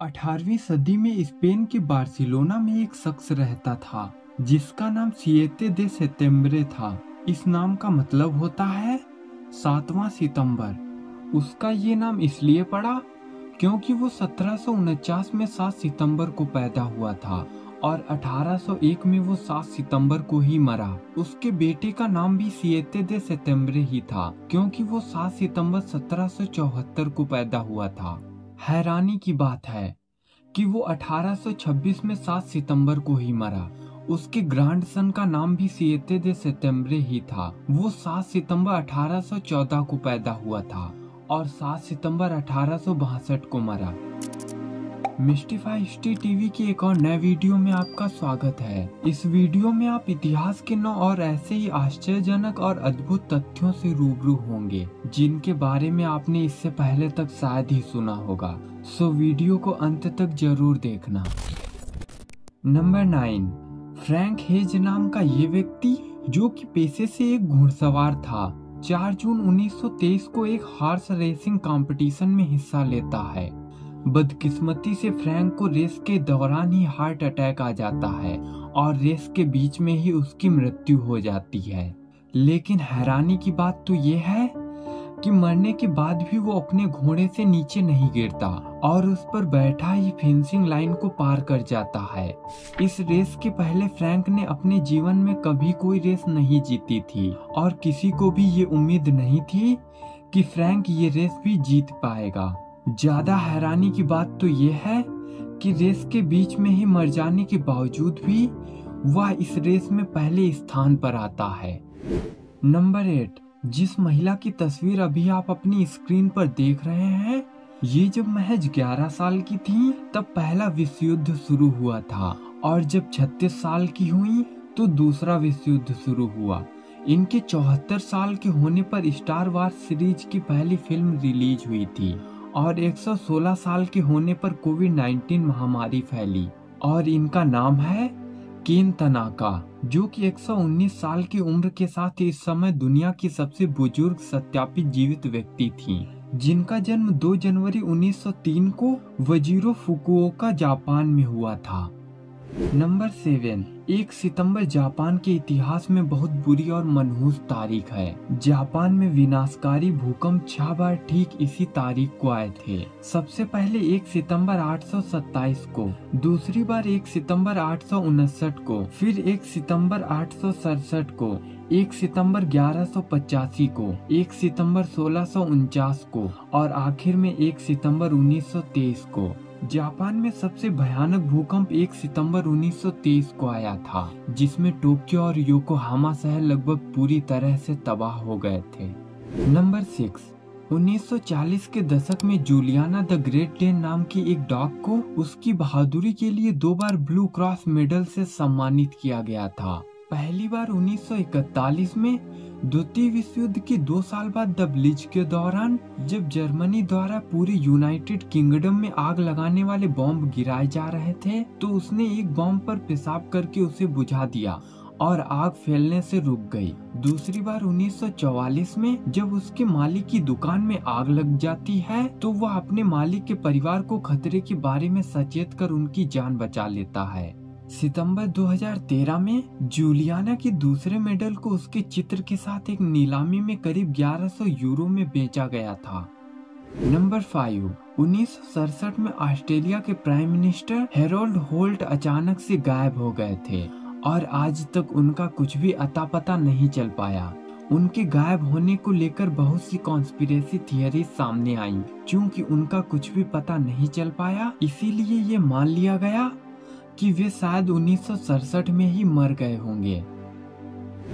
18वीं सदी में स्पेन के बार्सिलोना में एक शख्स रहता था जिसका नाम सिएते दे सेतेम्ब्रे था। इस नाम का मतलब होता है 7वां सितंबर। उसका ये नाम इसलिए पड़ा क्योंकि वो 1749 में 7 सितंबर को पैदा हुआ था और 1801 में वो 7 सितंबर को ही मरा। उसके बेटे का नाम भी सिएते दे सेतेम्ब्रे ही था क्योंकि वो 7 सितंबर 1774 को पैदा हुआ था। हैरानी की बात है कि वो 1826 में 7 सितंबर को ही मरा। उसके ग्रैंडसन का नाम भी सिएते दे सेतेम्ब्रे ही था। वो 7 सितंबर 1814 को पैदा हुआ था और 7 सितंबर 1862 को मरा। मिस्टिफाई हिस्ट्री टीवी की एक और नए वीडियो में आपका स्वागत है। इस वीडियो में आप इतिहास के 9 और ऐसे ही आश्चर्यजनक और अद्भुत तथ्यों से रूबरू होंगे जिनके बारे में आपने इससे पहले तक शायद ही सुना होगा। सो वीडियो को अंत तक जरूर देखना। नंबर 9, फ्रैंक हेज नाम का ये व्यक्ति जो कि पेशे से एक घुड़सवार था, 4 जून 1923 को एक हॉर्स रेसिंग कंपटीशन में हिस्सा लेता है। बदकिस्मती से फ्रैंक को रेस के दौरान ही हार्ट अटैक आ जाता है और रेस के बीच में ही उसकी मृत्यु हो जाती है। लेकिन हैरानी की बात तो ये है कि मरने के बाद भी वो अपने घोड़े से नीचे नहीं गिरता और उस पर बैठा ही फेंसिंग लाइन को पार कर जाता है। इस रेस के पहले फ्रैंक ने अपने जीवन में कभी कोई रेस नहीं जीती थी और किसी को भी ये उम्मीद नहीं थी कि फ्रैंक ये रेस भी जीत पाएगा। ज्यादा हैरानी की बात तो ये है कि रेस के बीच में ही मर जाने के बावजूद भी वह इस रेस में पहले स्थान पर आता है। नंबर 8, जिस महिला की तस्वीर अभी आप अपनी स्क्रीन पर देख रहे हैं, ये जब महज 11 साल की थी तब पहला विश्व युद्ध शुरू हुआ था और जब 36 साल की हुई तो दूसरा विश्व युद्ध शुरू हुआ। इनके 74 साल के होने पर स्टार वार्स सीरीज की पहली फिल्म रिलीज हुई थी और 116 साल के होने पर कोविड-19 महामारी फैली और इनका नाम है केन तनाका, जो कि 119 साल की उम्र के साथ इस समय दुनिया की सबसे बुजुर्ग सत्यापित जीवित व्यक्ति थी, जिनका जन्म 2 जनवरी 1903 को वजीरो फुकुओका जापान में हुआ था। नंबर 7, 1 सितंबर जापान के इतिहास में बहुत बुरी और मनहूस तारीख है। जापान में विनाशकारी भूकंप 6 बार ठीक इसी तारीख को आए थे। सबसे पहले 1 सितंबर 827 को, दूसरी बार 1 सितंबर 859 को, फिर 1 सितंबर 867 को, 1 सितंबर 1185 को, 1 सितंबर 1649 को और आखिर में 1 सितंबर 1923 को। जापान में सबसे भयानक भूकंप 1 सितंबर 1923 को आया था, जिसमें टोक्यो और योकोहामा शहर लगभग पूरी तरह से तबाह हो गए थे। नंबर 6, 1940 के दशक में जूलियाना द ग्रेट डेन नाम की एक डॉग को उसकी बहादुरी के लिए 2 बार ब्लू क्रॉस मेडल से सम्मानित किया गया था। पहली बार 1941 में द्वितीय विश्व युद्ध के 2 साल बाद द ब्लिट्ज के दौरान, जब जर्मनी द्वारा पूरे यूनाइटेड किंगडम में आग लगाने वाले बॉम्ब गिराए जा रहे थे, तो उसने एक बॉम्ब पर पेशाब करके उसे बुझा दिया और आग फैलने से रुक गई। दूसरी बार 1944 में जब उसके मालिक की दुकान में आग लग जाती है तो वह अपने मालिक के परिवार को खतरे के बारे में सचेत कर उनकी जान बचा लेता है। सितंबर 2013 में जूलियाना के दूसरे मेडल को उसके चित्र के साथ एक नीलामी में करीब 1100 यूरो में बेचा गया था। नंबर 5, 1967 में ऑस्ट्रेलिया के प्राइम मिनिस्टर हैरोल्ड होल्ट अचानक से गायब हो गए थे और आज तक उनका कुछ भी अता पता नहीं चल पाया। उनके गायब होने को लेकर बहुत सी कॉन्स्पिरेसी थियरी सामने आई। क्योंकि उनका कुछ भी पता नहीं चल पाया, इसीलिए ये मान लिया गया कि वे शायद 1967 में ही मर गए होंगे।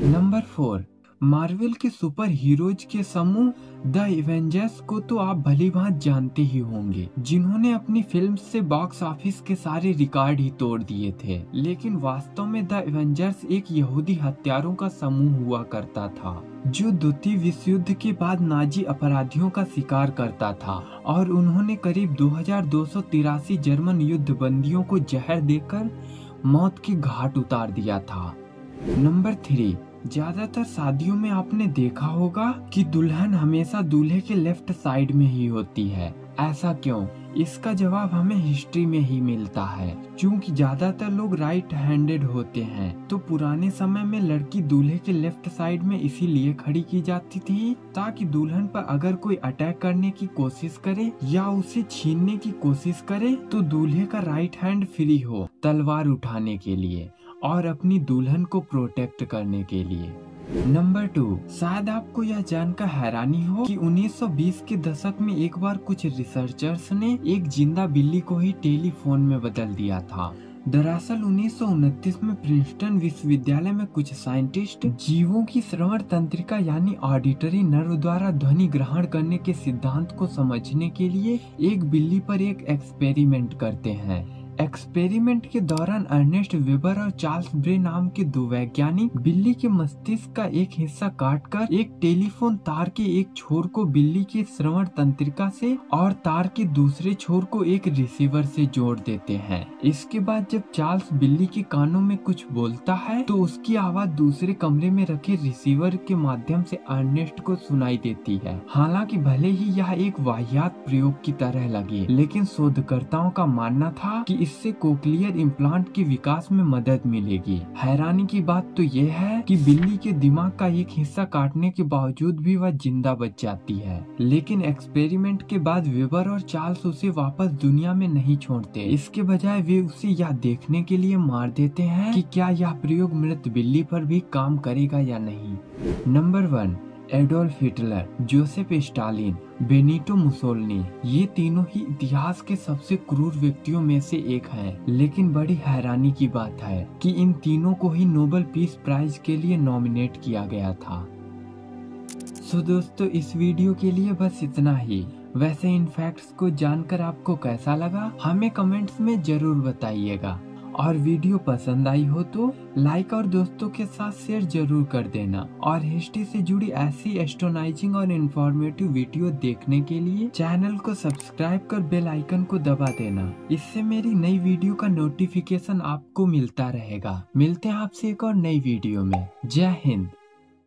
नंबर 4, मार्वल के सुपर हीरोज के समूह द एवेंजर्स को तो आप भली भांति जानते ही होंगे, जिन्होंने अपनी फिल्म से बॉक्स ऑफिस के सारे रिकॉर्ड ही तोड़ दिए थे। लेकिन वास्तव में द एवेंजर्स एक यहूदी हत्यारों का समूह हुआ करता था जो द्वितीय विश्व युद्ध के बाद नाजी अपराधियों का शिकार करता था और उन्होंने करीब 2283 जर्मन युद्ध बंदियों को जहर देकर मौत के घाट उतार दिया था। नंबर 3, ज्यादातर शादियों में आपने देखा होगा कि दुल्हन हमेशा दूल्हे के लेफ्ट साइड में ही होती है। ऐसा क्यों? इसका जवाब हमें हिस्ट्री में ही मिलता है। क्योंकि ज्यादातर लोग राइट हैंडेड होते हैं, तो पुराने समय में लड़की दूल्हे के लेफ्ट साइड में इसीलिए खड़ी की जाती थी ताकि दुल्हन पर अगर कोई अटैक करने की कोशिश करे या उसे छीनने की कोशिश करे तो दूल्हे का राइट हैंड फ्री हो तलवार उठाने के लिए और अपनी दुल्हन को प्रोटेक्ट करने के लिए। नंबर 2, शायद आपको यह जानकर हैरानी हो कि 1920 के दशक में एक बार कुछ रिसर्चर्स ने एक जिंदा बिल्ली को ही टेलीफोन में बदल दिया था। दरअसल 1929 में प्रिंसटन विश्वविद्यालय में कुछ साइंटिस्ट जीवों की श्रवण तंत्रिका यानी ऑडिटरी नर्व द्वारा ध्वनि ग्रहण करने के सिद्धांत को समझने के लिए एक बिल्ली पर एक एक्सपेरिमेंट करते हैं। एक्सपेरिमेंट के दौरान अर्नेस्ट वेबर और चार्ल्स ब्रे नाम के 2 वैज्ञानिक बिल्ली के मस्तिष्क का एक हिस्सा काटकर एक टेलीफोन तार के एक छोर को बिल्ली के श्रवण तंत्रिका से और तार के दूसरे छोर को एक रिसीवर से जोड़ देते हैं। इसके बाद जब चार्ल्स बिल्ली के कानों में कुछ बोलता है तो उसकी आवाज दूसरे कमरे में रखे रिसीवर के माध्यम से अर्नेस्ट को सुनाई देती है। हालांकि भले ही यह एक वाहियात प्रयोग की तरह लगे, लेकिन शोधकर्ताओं का मानना था कि इससे कोक्लियर इम्प्लांट के विकास में मदद मिलेगी। हैरानी की बात तो यह है कि बिल्ली के दिमाग का एक हिस्सा काटने के बावजूद भी वह जिंदा बच जाती है। लेकिन एक्सपेरिमेंट के बाद वेबर और चार्ल्स उसे वापस दुनिया में नहीं छोड़ते। इसके बजाय वे उसे यह देखने के लिए मार देते हैं कि क्या यह प्रयोग मृत बिल्ली पर भी काम करेगा या नहीं। Number 1, Adolf Hitler, Joseph Stalin, Benito Mussolini, ये तीनों ही इतिहास के सबसे क्रूर व्यक्तियों में से एक हैं। लेकिन बड़ी हैरानी की बात है कि इन तीनों को ही नोबेल पीस प्राइज के लिए नॉमिनेट किया गया था। सो दोस्तों, इस वीडियो के लिए बस इतना ही। वैसे इन फैक्ट्स को जानकर आपको कैसा लगा हमें कमेंट्स में जरूर बताइएगा, और वीडियो पसंद आई हो तो लाइक और दोस्तों के साथ शेयर जरूर कर देना। और हिस्ट्री से जुड़ी ऐसी एस्ट्रोनाइजिंग और इन्फॉर्मेटिव वीडियो देखने के लिए चैनल को सब्सक्राइब कर बेल आइकन को दबा देना। इससे मेरी नई वीडियो का नोटिफिकेशन आपको मिलता रहेगा। मिलते हैं आपसे एक और नई वीडियो में। जय हिंद।